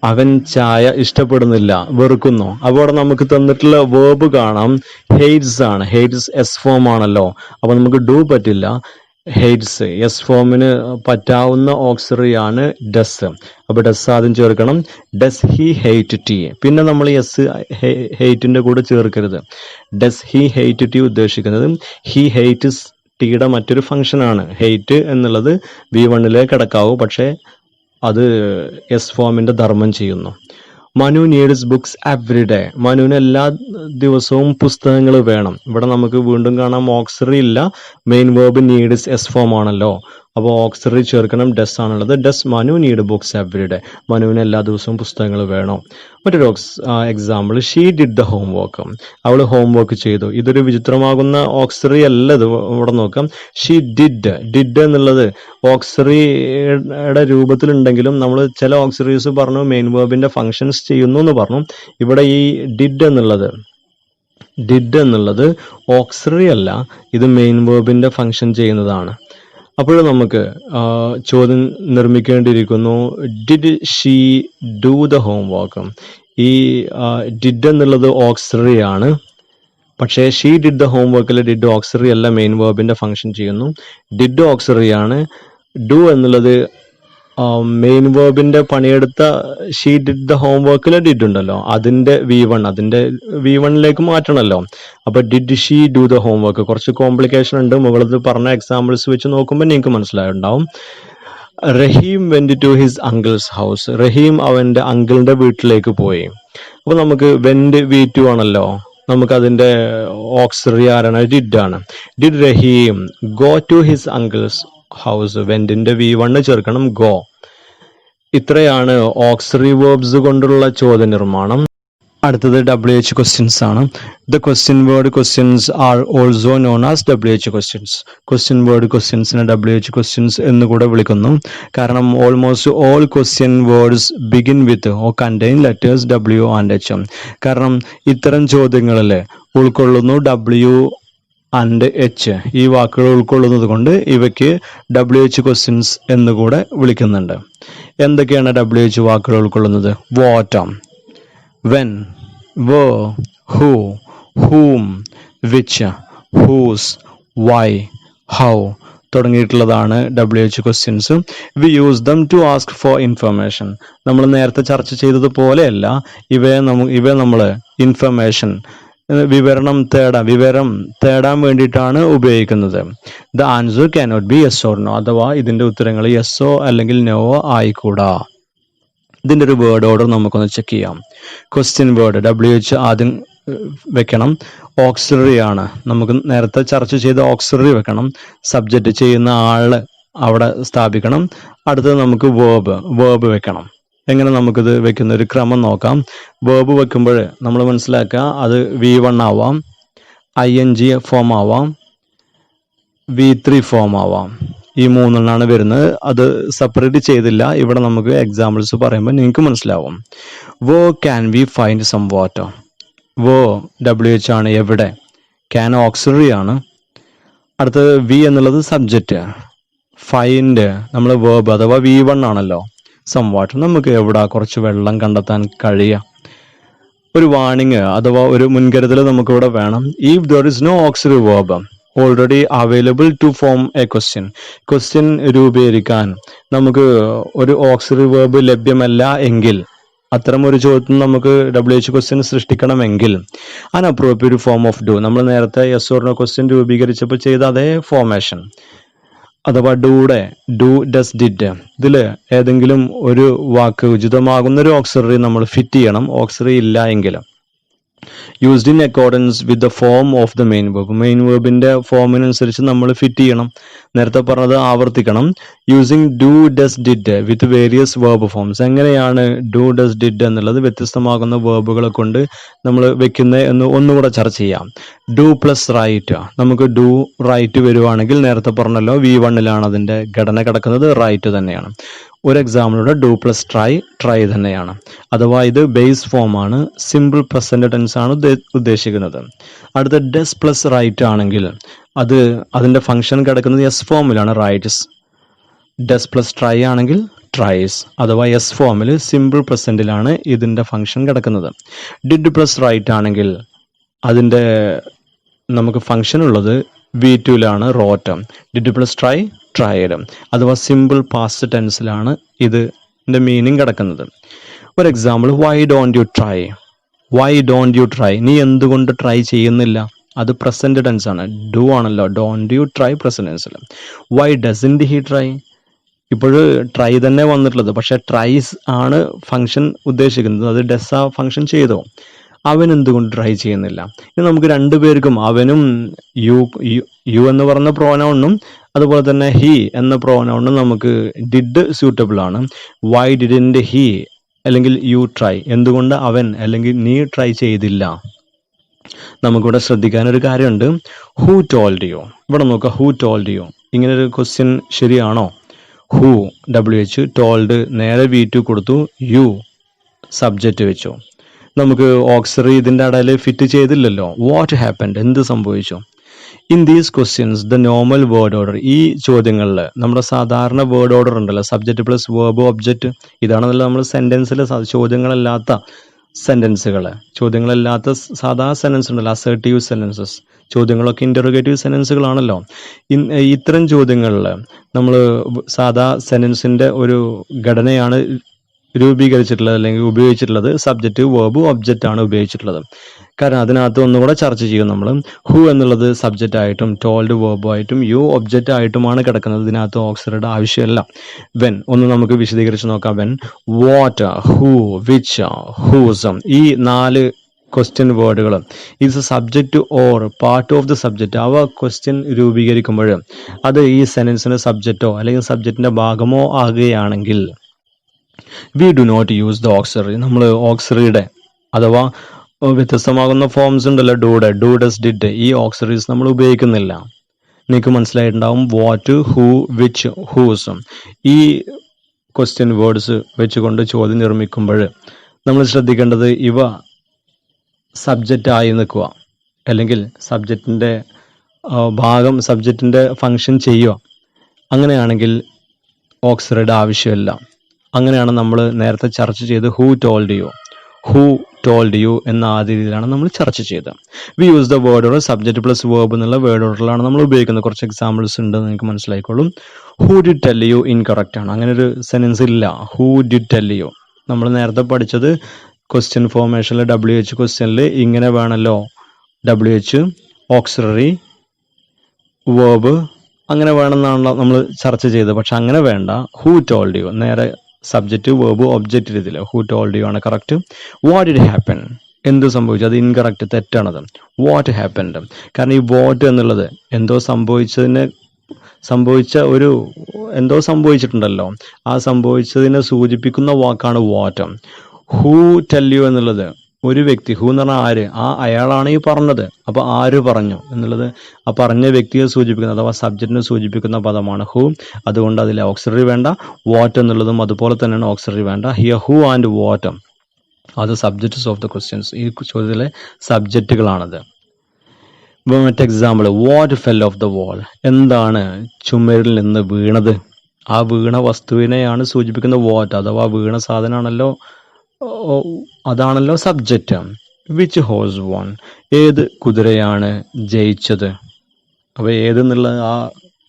അവൻ ചായ ഇഷ്ടപ്പെടുന്നില്ല, വെറുക്കുന്നു. അപ്പോൾ നമുക്ക് തന്നിട്ടുള്ള വേർബ് കാണാം, ഹെയ്റ്റ്സ് ആണ്. ഹെയ്റ്റ്സ് എസ് ഫോം ആണല്ലോ, അപ്പോൾ നമുക്ക് ഡു പറ്റില്ല. ഹെയ്റ്റ്സ് എസ് ഫോമിന് പറ്റാവുന്ന ഓക്സിലറിയാണ് ഡസ്. അപ്പോൾ ഡസ് ആദ്യം ചേർക്കണം. ഡസ് ഹി ഹെയ്റ്റ് ടീ, പിന്നെ നമ്മൾ എസ് ഹെയ്റ്റിൻ്റെ കൂടെ ചേർക്കരുത്. ഡസ് ഹി ഹെയ്റ്റ് ടീ ഉദ്ദേശിക്കുന്നത് ഹി ഹെയ്റ്റ്സ് ടീയുടെ മറ്റൊരു ഫംഗ്ഷനാണ്. ഹെയ്റ്റ് എന്നുള്ളത് V1-ലെ കിടക്കാവൂ, പക്ഷേ അത് എസ് ഫോമിൻ്റെ ധർമ്മം ചെയ്യുന്നു. Manu needs books every day, മനുവിന് എല്ലാ ദിവസവും പുസ്തകങ്ങൾ വേണം. ഇവിടെ നമുക്ക് വീണ്ടും കാണാം ഓക്സിലറി ഇല്ല, main verb needs S form ആണല്ലോ, അപ്പോൾ ഓക്സിലറി ചേർക്കണം. ഡസ് ആണുള്ളത്. Does Manu need books every day, മനുവിന് എല്ലാ ദിവസവും പുസ്തകങ്ങൾ വേണം. മറ്റൊരു example, she did the home work, അവൾ ഹോം വർക്ക് ചെയ്തു. ഇതൊരു വിചിത്രമാകുന്ന ഓക്സിലറി അല്ല, ഇത് ഇവിടെ നോക്കാം. ഷീ ഡിഡ് എന്നുള്ളത് ഓക്സിലറിയുടെ രൂപത്തിലുണ്ടെങ്കിലും നമ്മൾ ചില ഓക്സിലറീസ് പറഞ്ഞു മെയിൻ വേർബിന്റെ ഫങ്ഷൻസ് ചെയ്യുന്നു എന്ന് പറഞ്ഞു. ഇവിടെ ഈ ഡിഡ് എന്നുള്ളത് ഓക്സിലറി അല്ല, ഇത് മെയിൻ വേർബിന്റെ ഫങ്ഷൻ ചെയ്യുന്നതാണ്. അപ്പോൾ നമുക്ക് ചോദ്യം നിർമ്മിക്കേണ്ടിയിരിക്കുന്നു, did she do the home work. ഈ ഡിഡ് എന്നുള്ളത് ഓക്സിലറി ആണ്, പക്ഷേ ഷീ ഡിഡ് ദ ഹോം വർക്കിൽ ഡിഡ് ഓക്സിലറി അല്ല, മെയിൻ വേർബിന്റെ ഫങ്ഷൻ ചെയ്യുന്നു. ഡിഡ് ഓക്സിലറി ആണ്. ഡു എന്നുള്ളത് മെയിൻ വേർബിന്റെ പണിയെടുത്ത ഷീ ഡിഡ് ദ ഹോം വർക്കിൽ ഡിഡ് ഉണ്ടല്ലോ, അതിന്റെ V1-ലേക്ക് മാറ്റണമല്ലോ. അപ്പൊ did she do the home work കുറച്ച് കോംപ്ലിക്കേഷൻ ഉണ്ട്. മുകളിൽ പറഞ്ഞ എക്സാമ്പിൾസ് വെച്ച് നോക്കുമ്പോൾ നിങ്ങൾക്ക് മനസ്സിലായിട്ടുണ്ടാവും. Rahim went to his uncle's house, റഹീം അവന്റെ അങ്കിളിന്റെ വീട്ടിലേക്ക് പോയി. അപ്പൊ നമുക്ക് വെന്റ് V2 ആണല്ലോ, നമുക്ക് അതിന്റെ ഓക്സിലറി ആരാണ്? ഡിഡ് ആണ്. Did Rahim go to his uncle's house, വെന്റിന്റെ V1 ചേർക്കണം, ഗോ. ഇത്രയാണ് ഓക്സിലറി വേർബ്സ് കൊണ്ടുള്ള ചോദ്യനിർമ്മാണം. അടുത്തത് WH ക്വസ്റ്റ്യൻസ് ആണ്. The question word questions are also known as WH questions. Question word ക്വസ്റ്റ്യൻസിനെ WH ക്വസ്റ്റ്യൻസ് എന്ന് കൂടെ വിളിക്കുന്നു. കാരണം almost all question words begin with or contain letters W and H. കാരണം ഇത്തരം ചോദ്യങ്ങളിൽ ഉൾക്കൊള്ളുന്നു W ആൻഡ് H ഈ വാക്കുകൾ ഉൾക്കൊള്ളുന്നത് കൊണ്ട് ഇവയ്ക്ക് WH ക്വസ്റ്റ്യൻസ് എന്നുകൂടെ വിളിക്കുന്നുണ്ട്. എന്തൊക്കെയാണ് WH വാക്കുകൾ ഉൾക്കൊള്ളുന്നത്? What, when, where, who, whom, which, whose, why, how തുടങ്ങിയിട്ടുള്ളതാണ് WH questions. We use them to ask for information. നമ്മൾ നേരത്തെ ചർച്ച ചെയ്തതുപോലെയല്ല ഇവയെ നമ്മൾ ഇൻഫർമേഷൻ വിവരം തേടാൻ വേണ്ടിയിട്ടാണ് ഉപയോഗിക്കുന്നത്. The answer cannot be yes or no, അഥവാ ഇതിൻ്റെ ഉത്തരങ്ങൾ യെസ്സോ അല്ലെങ്കിൽ നോവോ ആയിക്കൂടാ. ഇതിൻ്റെ ഒരു വേർഡ് ഓർഡർ നമുക്കൊന്ന് ചെക്ക് ചെയ്യാം. ക്വസ്റ്റ്യൻ വേർഡ് WH ആദ്യം വെക്കണം. ഓക്സിലറി ആണ്, നമുക്ക് നേരത്തെ ചർച്ച ചെയ്ത ഓക്സിലറി വെക്കണം. സബ്ജക്റ്റ് ചെയ്യുന്ന ആള് അവിടെ സ്ഥാപിക്കണം. അടുത്തത് നമുക്ക് വേർബ് വെക്കണം. എങ്ങനെ നമുക്കിത് വെക്കുന്ന ഒരു ക്രമം നോക്കാം. വേർബ് വെക്കുമ്പോൾ നമ്മൾ മനസ്സിലാക്കുക, അത് V1 ആവാം, ING ഫോം ആവാം, V3 ഫോം ആവാം. ഈ മൂന്നെണ്ണാണ് വരുന്നത്. അത് സെപ്പറേറ്റ് ചെയ്തില്ല. ഇവിടെ നമുക്ക് എക്സാമ്പിൾസ് പറയുമ്പോൾ നിങ്ങൾക്ക് മനസ്സിലാവും. Where can we find some water. Where WH ആണ്, എവിടെ. ക്യാൻ ഓക്സിലറി ആണ്. അടുത്തത് വി എന്നുള്ളത് സബ്ജക്റ്റ്. ഫൈൻഡ് നമ്മൾ വേർബ്, അഥവാ V1 ആണല്ലോ. സം വാട്ടർ, നമുക്ക് എവിടെ കുറച്ച് വെള്ളം കണ്ടെത്താൻ കഴിയുക. ഒരു വാണിംഗ് അഥവാ ഒരു മുൻകരുതൽ നമുക്കിവിടെ വേണം. If there is no auxiliary verb already available to form a question രൂപീകരിക്കാൻ നമുക്ക് ഒരു ഓക്സിലറി വേർബ് ലഭ്യമല്ല എങ്കിൽ, അത്തരം ഒരു ചോദ്യത്തിന് നമുക്ക് WH ക്വസ്റ്റ്യൻ സൃഷ്ടിക്കണമെങ്കിൽ അൺഅപ്രോപ്രിയേറ്റ് ഫോം ഓഫ് ഡു, നമ്മൾ നേരത്തെ യെസ് ഓർ നോ ക്വസ്റ്റ്യൻ രൂപീകരിച്ചപ്പോൾ ചെയ്ത അതേ ഫോർമേഷൻ, അഥവാ ഡു ഡസ് ഡിഡ്, ഇതിൽ ഏതെങ്കിലും ഒരു വാക്ക് ഉചിതമാകുന്ന ഒരു ഓക്സിലറി നമ്മൾ ഫിറ്റ് ചെയ്യണം. ഓക്സിലറി ഇല്ല എങ്കിൽ used in accordance with the form of the main verb, main വേർബിന്റെ ഫോമിനനുസരിച്ച് നമ്മൾ ഫിറ്റ് ചെയ്യണം. നേരത്തെ പറഞ്ഞത് ആവർത്തിക്കണം. Using do does did with various verb forms. എങ്ങനെയാണ് ഡു ഡസ് ഡിഡ് എന്നുള്ളത് വ്യത്യസ്തമാകുന്ന വേർബുകളെ കൊണ്ട് നമ്മൾ വെക്കുന്നത് എന്ന് ഒന്നുകൂടെ ചർച്ച ചെയ്യാം. ഡു പ്ലസ് റൈറ്റ്, നമുക്ക് ഡു റൈറ്റ് വരുവാണെങ്കിൽ നേരത്തെ പറഞ്ഞല്ലോ V1 അതിന്റെ ഘടന കിടക്കുന്നത്, റൈറ്റ് തന്നെയാണ്. ഒരു എക്സാമ്പിളൂടെ ഡു പ്ലസ് ട്രൈ തന്നെയാണ്. അഥവാ ഇത് ബേസ് ഫോം ആണ്, സിമ്പിൾ പ്രസന്റ് ടെൻസ് ആണ് ഉദ്ദേശിക്കുന്നത്. അടുത്ത ഡസ് പ്ലസ് റൈറ്റ് ആണെങ്കിൽ അതിന്റെ ഫംഗ്ഷൻ കിടക്കുന്നത് എസ് ഫോമിലാണ്, റൈറ്റ്സ്. ഡസ് പ്ലസ് ട്രൈ ആണെങ്കിൽ ട്രൈസ്, അഥവാ എസ് ഫോമിൽ സിമ്പിൾ പ്രസന്റിലാണ് ഇതിന്റെ ഫംഗ്ഷൻ കിടക്കുന്നത്. ഡിഡ് പ്ലസ് റൈറ്റ് ആണെങ്കിൽ അതിന്റെ നമുക്ക് ഫംഗ്ഷൻ ഉള്ളത് V2 wrote. Did plus tried, അഥവാ സിമ്പിൾ പാസ്റ്റ് ടെൻസിലാണ് ഇതിന്റെ മീനിങ് കിടക്കുന്നത്. ഒരു example, why don't you try, നീ എന്തുകൊണ്ട് ട്രൈ ചെയ്യുന്നില്ല? അത് പ്രസന്റ് ടെൻസ് ആണ്, ഡു ആണല്ലോ. ഡോണ്ട് യു ട്രൈ പ്രസന്റ് ടെൻസിൽ. വൈ ഡസന്റ് ഹി ട്രൈ, ഇപ്പോഴ് ട്രൈ തന്നെ വന്നിട്ടുള്ളത്, പക്ഷെ ട്രൈസ് ആണ് ഫംഗ്ഷൻ ഉദ്ദേശിക്കുന്നത്, അത് ഡസ് ആ ഫംഗ്ഷൻ ചെയ്തോ. അവൻ എന്തുകൊണ്ട് ട്രൈ ചെയ്യുന്നില്ല? ഇനി നമുക്ക് രണ്ടുപേർക്കും, അവനും യു എന്ന് പറഞ്ഞ പ്രോനൗണും അതുപോലെ തന്നെ ഹി എന്ന പ്രോനൗണും നമുക്ക് ഡിഡ് സ്യൂട്ടബിൾ ആണ്. വൈ ഡിഡന്റ് ഹി അല്ലെങ്കിൽ യു ട്രൈ, എന്തുകൊണ്ട് അവൻ അല്ലെങ്കിൽ നീ ട്രൈ ചെയ്തില്ല? നമുക്കിവിടെ ശ്രദ്ധിക്കാനൊരു കാര്യമുണ്ട്. ഹൂ ടോൾഡ് യു, ഇവിടെ നോക്കുക. ഹൂ ടോൾഡ് യു, ഇങ്ങനൊരു ക്വസ്റ്റ്യൻ ശരിയാണോ? ഹൂ WH, ടോൾഡ് നേരെ V2 കൊടുത്തു, യു സബ്ജക്റ്റ് വെച്ചു. നമുക്ക് ഓക്സിലറി ഇതിൻ്റെ ഇടയിൽ ഫിറ്റ് ചെയ്തില്ലല്ലോ. വാട്ട് ഹാപ്പൻഡ്, എന്ത് സംഭവിച്ചു? In these questions the normal word order, ഈ ചോദ്യങ്ങളിൽ നമ്മുടെ സാധാരണ വേർഡ് ഓർഡർ ഉണ്ടല്ലോ, സബ്ജക്റ്റ് പ്ലസ് വേർബ് ഒബ്ജക്റ്റ്, ഇതാണല്ലോ നമ്മൾ സെന്റൻസിൽ ചോദ്യങ്ങളല്ലാത്ത സാധാ സെന്റൻസ് ഉണ്ടല്ലോ, അസേർട്ടീവ് സെന്റൻസസ്, ചോദ്യങ്ങളൊക്കെ ഇന്ററോഗേറ്റീവ് സെന്റൻസുകളാണല്ലോ. ഇത്തരം ചോദ്യങ്ങളിൽ നമ്മൾ സാധാ സെന്റൻസിന്റെ ഒരു ഘടനയാണ് രൂപീകരിച്ചിട്ടുള്ളത് അല്ലെങ്കിൽ ഉപയോഗിച്ചിട്ടുള്ളത്. സബ്ജക്റ്റ് വേർബ് ഒബ്ജക്റ്റ് ആണ് ഉപയോഗിച്ചിട്ടുള്ളത്. കാരണം അതിനകത്ത് ഒന്നുകൂടെ ചർച്ച ചെയ്യും നമ്മൾ. ഹു എന്നുള്ളത് സബ്ജക്റ്റ് ആയിട്ടും ടോൾഡ് വേർബ് ആയിട്ടും യു ഒബ്ജക്റ്റ് ആയിട്ടുമാണ് കിടക്കുന്നത്. ഇതിനകത്ത് ഓക്സിലറിയുടെ ആവശ്യമില്ല. വെൻ ഒന്ന് നമുക്ക് വിശദീകരിച്ച് നോക്കാം. When, what, who, which, whose, ഈ 4 ക്വസ്റ്റ്യൻ വേർഡുകൾ is a subject or part of the subject. അവ ക്വസ്റ്റ്യൻ രൂപീകരിക്കുമ്പോൾ അത് ഈ സെന്റൻസിന്റെ സബ്ജക്റ്റോ അല്ലെങ്കിൽ സബ്ജക്റ്റിന്റെ ഭാഗമോ ആകുകയാണെങ്കിൽ we do not use the auxiliary. നമ്മൾ ഓക്സിലറിയുടെ അഥവാ വ്യത്യസ്തമാകുന്ന ഫോംസ് ഉണ്ടല്ലോ, ഡൂഡ്, ഡു, ഡസ്, ഡിഡ്, ഈ ഓക്സിലറീസ് നമ്മൾ ഉപയോഗിക്കുന്നില്ല. നിങ്ങൾക്ക് മനസ്സിലായിട്ടുണ്ടാവും വാട്ട്, ഹൂ, വിച്ച്, ഹൂസ്. ഈ ക്വസ്റ്റ്യൻ വേർഡ്സ് വെച്ചുകൊണ്ട് ചോദ്യം നിർമ്മിക്കുമ്പോൾ നമ്മൾ ശ്രദ്ധിക്കേണ്ടത് ഇവ സബ്ജക്റ്റ് ആയി നിൽക്കുക, അല്ലെങ്കിൽ സബ്ജക്റ്റിൻ്റെ ഭാഗം, സബ്ജക്റ്റിൻ്റെ ഫങ്ഷൻ ചെയ്യുക. അങ്ങനെയാണെങ്കിൽ ഓക്സിലറിയുടെ ആവശ്യമില്ല. അങ്ങനെയാണ് നമ്മൾ നേരത്തെ ചർച്ച ചെയ്ത് ഹൂ ടോൾഡ് യു എന്ന ആദ്യ രീതിയിലാണ് നമ്മൾ ചർച്ച ചെയ്തത്. We use the word order, subject plus verb എന്നുള്ള വേർഡ് ഓർഡറിലാണ് നമ്മൾ ഉപയോഗിക്കുന്നത്. കുറച്ച് എക്സാമ്പിൾസ് ഉണ്ട്, നിങ്ങൾക്ക് മനസ്സിലായിക്കോളും. Who did tell you incorrect ആണ്, അങ്ങനെ ഒരു സെൻറ്റൻസ് ഇല്ല. ഹൂ ഡിഡ് ടെൽ യു നമ്മൾ നേരത്തെ പഠിച്ചത് ക്വസ്റ്റ്യൻ ഫോർമേഷനിൽ WH ക്വസ്റ്റ്യനിൽ ഇങ്ങനെ വേണമല്ലോ, WH ഓക്സിലറി വേർബ് അങ്ങനെ വേണമെന്നാണല്ലോ നമ്മൾ ചർച്ച ചെയ്തത്. പക്ഷെ അങ്ങനെ വേണ്ട. ഹൂ ടോൾഡ് യു നേരെ സബ്ജക്റ്റ് വേർബ് ഒബ്ജക്റ്റ് രീതിയിൽ ഹൂ ടോൾഡ് യു ആണ് കറക്റ്റ്. വാട്ട് ഡിഡ് ഹാപ്പൻ, എന്ത് സംഭവിച്ചു, അത് ഇൻകറക്റ്റ്, തെറ്റാണത്. വാട്ട് ഹാപ്പൻഡ്, കാരണം ഈ വാട്ട് എന്നുള്ളത് എന്തോ സംഭവിച്ചിട്ടുണ്ടല്ലോ, ആ സംഭവിച്ചതിനെ സൂചിപ്പിക്കുന്ന വാക്കാണ് വാട്ട്. ഹൂ ടെൽ യു എന്നുള്ളത് ഒരു വ്യക്തി, ഹൂ എന്ന് പറഞ്ഞാൽ ആര്, അയാളാണ് ഈ പറഞ്ഞത്. അപ്പോൾ ആര് പറഞ്ഞു എന്നുള്ളത് ആ പറഞ്ഞ വ്യക്തിയെ സൂചിപ്പിക്കുന്ന അഥവാ സബ്ജക്റ്റിനെ സൂചിപ്പിക്കുന്ന പദമാണ് ഹൂ. അതുകൊണ്ട് അതിൽ ഓക്സിലറി വേണ്ട. വാട്ട് എന്നുള്ളതും അതുപോലെ തന്നെയാണ്, ഓക്സിലറി വേണ്ട. ഹിയർ ഹൂ ആൻഡ് വാട്ട് അത് സബ്ജക്ട്സ് ഓഫ് ദ ക്വസ്റ്റ്യൻസ്, ഈ ചോദ്യത്തിലെ സബ്ജക്റ്റുകളാണത്. മറ്റ് example, what fell off the wall, എന്താണ് ചുമരിൽ നിന്ന് വീണത്, ആ വീണ വസ്തുവിനെയാണ് സൂചിപ്പിക്കുന്ന വാട്ട്, അഥവാ വീണ സാധനമാണല്ലോ, അതാണല്ലോ സബ്ജക്റ്റ്. വിച്ച് ഹോഴ്സ് വോൺ, ഏത് കുതിരയാണ് ജയിച്ചത്. അപ്പോൾ ഏതെന്നുള്ള ആ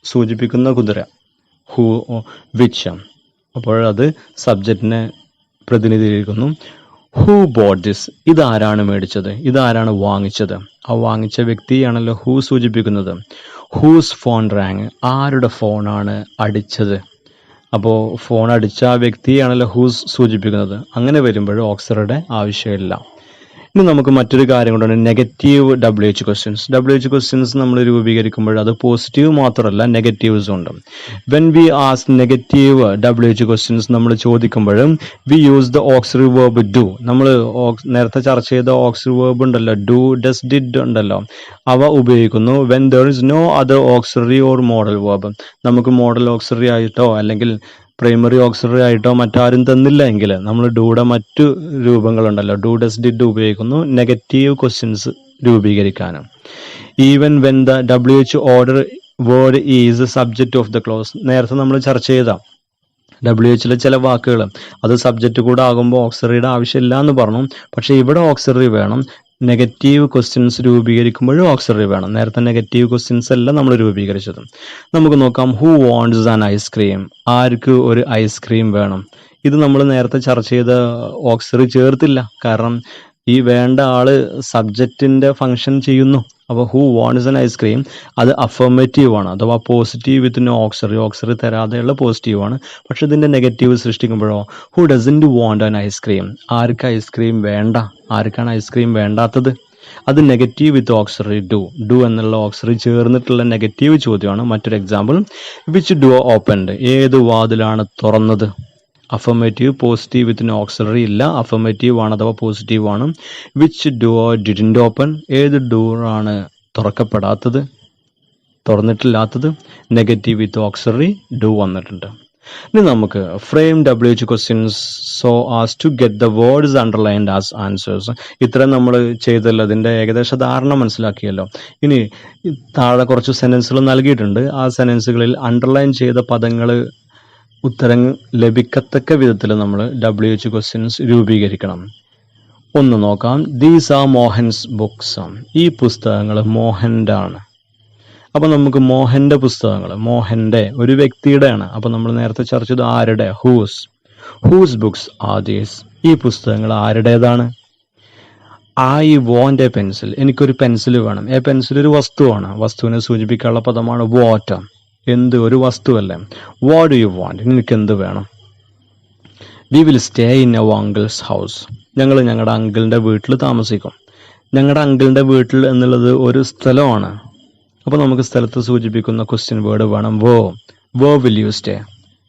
സൂചിപ്പിക്കുന്ന കുതിര ഹൂ, വിച്ച്, അപ്പോഴത് സബ്ജക്റ്റിനെ പ്രതിനിധീകരിക്കുന്നു. ഹൂ ബോട്ട് ദിസ്, ഇതാരാണ് മേടിച്ചത്, ഇതാരാണ് വാങ്ങിച്ചത്, ആ വാങ്ങിച്ച വ്യക്തിയാണല്ലോ ഹൂ സൂചിപ്പിക്കുന്നത്. ഹൂസ് ഫോൺ റാങ്, ആരുടെ ഫോണാണ് അടിച്ചത്, അപ്പോൾ ഫോൺ അടിച്ച ആ വ്യക്തിയാണല്ലോ ഹൂസ് സൂചിപ്പിക്കുന്നത്. അങ്ങനെ വരുമ്പോൾ ഓക്സിലറിയുടെ ആവശ്യമില്ല. ഇനി നമുക്ക് മറ്റൊരു കാര്യം കൊണ്ടാണ് നെഗറ്റീവ് WH ക്വസ്റ്റ്യൻസ് നമ്മൾ രൂപീകരിക്കുമ്പോൾ അത് പോസിറ്റീവ് മാത്രമല്ല നെഗറ്റീവ്സും ഉണ്ട്. When we ask negative WH questions നമ്മൾ ചോദിക്കുമ്പോഴും we use the auxiliary verb do. നമ്മൾ നേരത്തെ ചർച്ച ചെയ്ത ഓക്സിലറി വേർബ് ഉണ്ടല്ലോ, ഡു, ഡസ്, ഡിഡ് ഉണ്ടല്ലോ, അവ ഉപയോഗിക്കുന്നു. When there is no other auxiliary or modal verb, നമുക്ക് മോഡൽ ഓക്സിലറി ആയിട്ടോ അല്ലെങ്കിൽ പ്രൈമറി ഓക്സിലറി ആയിട്ടോ മറ്റാരും തന്നില്ല എങ്കിൽ നമ്മൾ ഡൂയുടെ മറ്റു രൂപങ്ങളുണ്ടല്ലോ, ഡു, ഡസ്, ഡിഡ് ഉപയോഗിക്കുന്നു നെഗറ്റീവ് ക്വസ്റ്റ്യൻസ് രൂപീകരിക്കാനും. Even when the WH order word is subject of the close, നേരത്തെ നമ്മൾ ചർച്ച ചെയ്ത WHലെ ചില വാക്കുകൾ അത് സബ്ജക്റ്റ് കൂടെ ആകുമ്പോൾ ഓക്സിലറിയുടെ ആവശ്യമില്ല എന്ന് പറഞ്ഞു. പക്ഷെ ഇവിടെ ഓക്സിലറി വേണം. നെഗറ്റീവ് ക്വസ്റ്റ്യൻസ് രൂപീകരിക്കുമ്പോഴും ഓക്സിലറി വേണം. നേരത്തെ നെഗറ്റീവ് ക്വസ്റ്റ്യൻസ് അല്ല നമ്മൾ രൂപീകരിച്ചത്. നമുക്ക് നോക്കാം. ഹൂ വാണ്ട്സ് ആൻ ഐസ്ക്രീം, ആർക്ക് ഒരു ഐസ്ക്രീം വേണം. ഇത് നമ്മൾ നേരത്തെ ചർച്ച ചെയ്ത ഓക്സിലറി ചേർത്തില്ല, കാരണം ഈ വേണ്ട ആള് സബ്ജക്റ്റിന്റെ ഫങ്ഷൻ ചെയ്യുന്നു. അപ്പോൾ ഹൂ വാണ്ട്സ് ആൻ ഐസ്ക്രീം അത് അഫർമേറ്റീവ് ആണ്, അഥവാ പോസിറ്റീവ് വിത്ത് നോ ഓക്സിലറി തരാതെയുള്ള പോസിറ്റീവ് ആണ്. പക്ഷെ ഇതിന്റെ നെഗറ്റീവ് സൃഷ്ടിക്കുമ്പോഴോ who doesn't want an ice cream, ആർക്ക് ഐസ്ക്രീം വേണ്ട, ആർക്കാണ് ഐസ്ക്രീം വേണ്ടാത്തത്, അത് നെഗറ്റീവ് വിത്ത് ഓക്സിലറി ഡു എന്നുള്ള ഓക്സിലറി ചേർന്നിട്ടുള്ള നെഗറ്റീവ് ചോദ്യമാണ്. മറ്റൊരു എക്സാമ്പിൾ, വിച്ച് ഡോർ ഓപ്പൺഡ്, ഏത് വാതിലാണ് തുറന്നത്. അഫർമേറ്റീവ് പോസിറ്റീവ് വിത്ത് ഓക്സിലറി ഇല്ല, അഫർമേറ്റീവ് ആണ് അഥവാ പോസിറ്റീവ് ആണ്. വിച്ച് ഡോർ ഡിഡ്ന്റ് ഓപ്പൺ, ഏത് ഡോറാണ് തുറക്കപ്പെടാത്തത്, തുറന്നിട്ടില്ലാത്തത്. നെഗറ്റീവ് വിത്ത് ഓക്സിലറി ഡു വന്നിട്ടുണ്ട്. ഇനി നമുക്ക് frame WH questions so as to get the words underlined as answers. ഇത്രയും നമ്മൾ ചെയ്തല്ലോ, അതിൻ്റെ ഏകദേശ ധാരണ മനസ്സിലാക്കിയല്ലോ. ഇനി താഴെ കുറച്ച് സെൻറ്റൻസുകൾ നൽകിയിട്ടുണ്ട്. ആ സെൻറ്റൻസുകളിൽ അണ്ടർലൈൻ ചെയ്ത പദങ്ങൾ ഉത്തരം ലഭിക്കത്തക്ക വിധത്തിൽ നമ്മൾ WH ക്വസ്റ്റ്യൻസ് രൂപീകരിക്കണം. ഒന്ന് നോക്കാം. ദീസ് ആർ മോഹൻസ് ബുക്സ്, ഈ പുസ്തകങ്ങൾ മോഹൻ്റെ ആണ്. അപ്പോൾ നമുക്ക് മോഹൻ്റെ പുസ്തകങ്ങൾ, മോഹൻ്റെ ഒരു വ്യക്തിയുടെ ആണ്. അപ്പോൾ നമ്മൾ നേരത്തെ ചർച്ച ചെയ്തു ആരുടെ, ഹൂസ് ബുക്സ് ആർ ദീസ്, ഈ പുസ്തകങ്ങൾ ആരുടേതാണ്. ഐ വോണ്ട് എ പെൻസിൽ, എനിക്കൊരു പെൻസിൽ വേണം. എ പെൻസിൽ ഒരു വസ്തുവാണ്, വസ്തുവിനെ സൂചിപ്പിക്കാനുള്ള പദമാണ് വാട്ട്, എന്ത്, ഒരു വസ്തുവല്ലേ. വാട്ട് ഡു യു വാണ്ട്, നിനക്ക് എന്ത് വേണം. We will stay in our uncle's house, ഞങ്ങൾ ഞങ്ങളുടെ അങ്കിളിൻ്റെ വീട്ടിൽ താമസിക്കും. ഞങ്ങളുടെ അങ്കിളിൻ്റെ വീട്ടിൽ എന്നുള്ളത് ഒരു സ്ഥലമാണ്. അപ്പോൾ നമുക്ക് സ്ഥലത്ത് സൂചിപ്പിക്കുന്ന ക്വസ്റ്റ്യൻ വേർഡ് വേണം. വോ വിൽ യു സ്റ്റേ,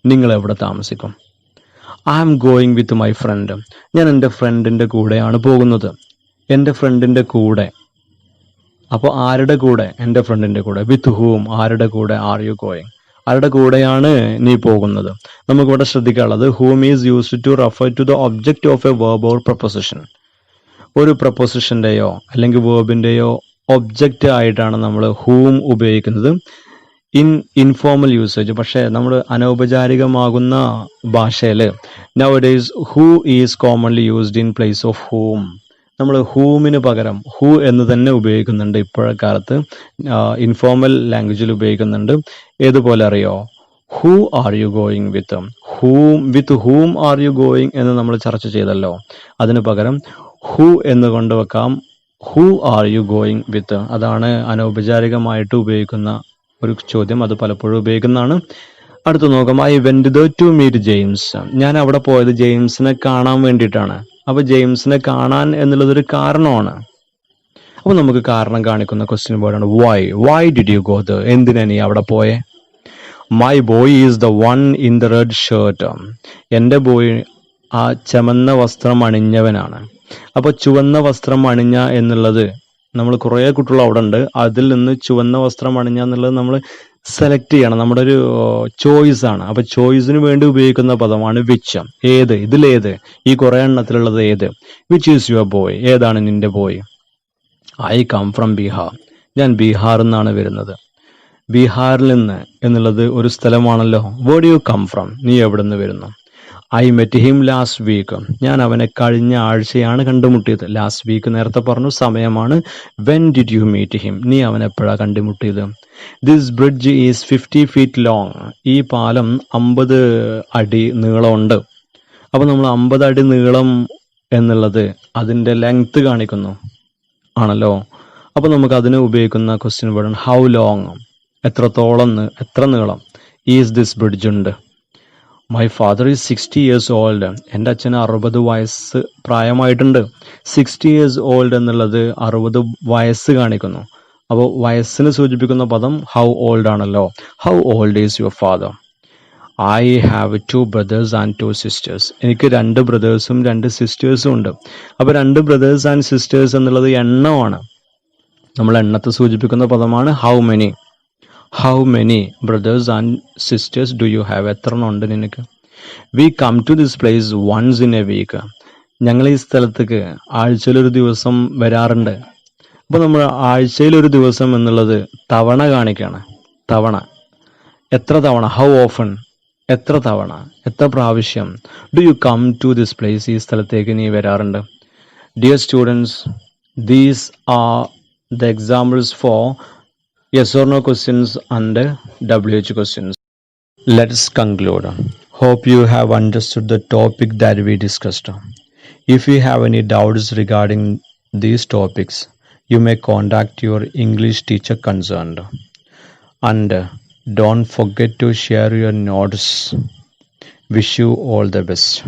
നിങ്ങൾ എവിടെ താമസിക്കും. I am going with my friend. ഞാൻ എൻ്റെ ഫ്രണ്ടിൻ്റെ കൂടെയാണ് പോകുന്നത്. എൻ്റെ ഫ്രണ്ടിൻ്റെ കൂടെ. അപ്പോൾ ആരുടെ കൂടെ? എൻ്റെ ഫ്രണ്ടിൻ്റെ കൂടെ. വിത്ത് ഹൂം, ആരുടെ കൂടെ ആർ യു ഗോയിങ്? ആരുടെ കൂടെയാണ് നീ പോകുന്നത്? നമുക്കിവിടെ ശ്രദ്ധിക്കാനുള്ളത് whom is used to refer to the object of a verb or preposition. ഒരു പ്രൊപ്പോസിഷൻ്റെയോ അല്ലെങ്കിൽ വേർബിൻ്റെയോ ഒബ്ജക്റ്റ് ആയിട്ടാണ് നമ്മൾ ഹൂം ഉപയോഗിക്കുന്നത് ഇൻഫോർമൽ യൂസേജ്. പക്ഷേ നമ്മൾ അനൗപചാരികമാകുന്ന ഭാഷയിൽ nowadays who is commonly used in place of whom. നമ്മൾ ഹൂമിന് പകരം ഹൂ എന്ന് തന്നെ ഉപയോഗിക്കുന്നുണ്ട് ഇപ്പോഴക്കാലത്ത്. ഇൻഫോർമൽ ലാംഗ്വേജിൽ ഉപയോഗിക്കുന്നുണ്ട്. ഏതുപോലെ അറിയോ? Who are you going with. With whom are you going എന്ന് നമ്മൾ ചർച്ച ചെയ്തല്ലോ. അതിന് പകരം ഹൂ എന്ന് കൊണ്ടുവെക്കാം. Who are you going with. അതാണ് അനൗപചാരികമായിട്ട് ഉപയോഗിക്കുന്ന ഒരു ചോദ്യം. അത് പലപ്പോഴും ഉപയോഗിക്കുന്നതാണ്. അടുത്ത് നോക്കാം. I went there to meet James. ഞാൻ അവിടെ പോയത് ജെയിംസിനെ കാണാൻ വേണ്ടിയിട്ടാണ്. അപ്പോൾ ജെയിംസിനെ കാണാൻ എന്നുള്ളതൊരു കാരണമാണ്. അപ്പോൾ നമുക്ക് കാരണം കാണിക്കുന്ന ക്വസ്റ്റ്യൻ വേർഡാണ് why did you go there. എന്തിനാ നീ അവിടെ പോയെ? My boy is the one in the red shirt. എൻ്റെ ബോയ് ആ ചുവന്ന വസ്ത്രം അണിഞ്ഞവനാണ്. അപ്പോൾ ചുവന്ന വസ്ത്രം അണിഞ്ഞ എന്നുള്ളത് നമ്മൾ കുറേ കുട്ടികൾ അവിടെ ഉണ്ട്. അതിൽ നിന്ന് ചുവന്ന വസ്ത്രം അണിഞ്ഞ എന്നുള്ളത് നമ്മൾ സെലക്ട് ചെയ്യണം. നമ്മുടെ ഒരു ചോയ്സ് ആണ്. അപ്പോൾ ചോയ്സിന് വേണ്ടി ഉപയോഗിക്കുന്ന പദമാണ് വിച്ച്. ഏത്? ഇതിലേത്? ഈ കുറേ എണ്ണത്തിലുള്ളത് ഏത്? Which is your boy. ഏതാണ് നിന്റെ boy? I come from Bihar. ഞാൻ ബീഹാറിൽ നിന്നാണ് വരുന്നത്. ബീഹാറിൽ നിന്ന് എന്നുള്ളത് ഒരു സ്ഥലമാണല്ലോ. Where do you come from. നീ എവിടെ നിന്ന് വരുന്നു? I met him last week. ഞാൻ അവനെ കഴിഞ്ഞ ആഴ്ചയാണ് കണ്ടുമുട്ടിയത്. ലാസ്റ്റ് വീക്ക് നേരത്തെ പറഞ്ഞു, സമയമാണ്. When did you meet him. നീ അവൻ എപ്പോഴാണ് കണ്ടുമുട്ടിയത്? This bridge is 50 feet long. ഈ പാലം 50 അടി നീളമുണ്ട്. അപ്പോൾ നമ്മൾ 50 അടി നീളം എന്നുള്ളത് അതിൻ്റെ ലെങ്ത് കാണിക്കുന്നു ആണല്ലോ. അപ്പോൾ നമുക്ക് അതിന് ഉപയോഗിക്കുന്ന ക്വസ്റ്റ്യൻ വേർഡാണ് ഹൗ ലോങ്. എത്രത്തോളം, എത്ര നീളം. ഈസ് ദിസ് ബ്രിഡ്ജ് ഉണ്ട്. My father is 60 years old. എൻ്റെ അച്ഛന് 60 വയസ്സ് പ്രായമായിട്ടുണ്ട്. 60 years old എന്നുള്ളത് 60 വയസ്സ് കാണിക്കുന്നു. അപ്പോൾ വയസ്സിന് സൂചിപ്പിക്കുന്ന പദം ഹൗ ഓൾഡ് ആണല്ലോ. How old is your father? I have 2 brothers and 2 sisters. എനിക്ക് 2 ബ്രദേഴ്സും 2 സിസ്റ്റേഴ്സും ഉണ്ട്. അപ്പോൾ 2 brothers and sisters എന്നുള്ളത് എണ്ണമാണ്. നമ്മൾ എണ്ണത്തെ സൂചിപ്പിക്കുന്ന പദമാണ് how many. How many brothers and sisters do you have. എത്ര എണ്ണം ഉണ്ട് നിനക്ക്? We come to this place once in a week. ഞങ്ങൾ ഈ സ്ഥലത്തേക്ക് ആഴ്ചയിലൊരു ദിവസം വരാറുണ്ട്. അപ്പോൾ നമ്മൾ ആഴ്ചയിലൊരു ദിവസം എന്നുള്ളത് തവണ കാണിക്കുകയാണ്. തവണ. എത്ര തവണ? How often. എത്ര തവണ, എത്ര പ്രാവശ്യം. Do you come to this place. ഈ സ്ഥലത്തേക്ക് നീ വരാറുണ്ട്. Dear students, these are the examples for yes or no questions and WH questions. Let's conclude. Hope you have understood the topic that we discussed. If you have any doubts regarding these topics, you may contact your English teacher concerned. And don't forget to share your notes. Wish you all the best.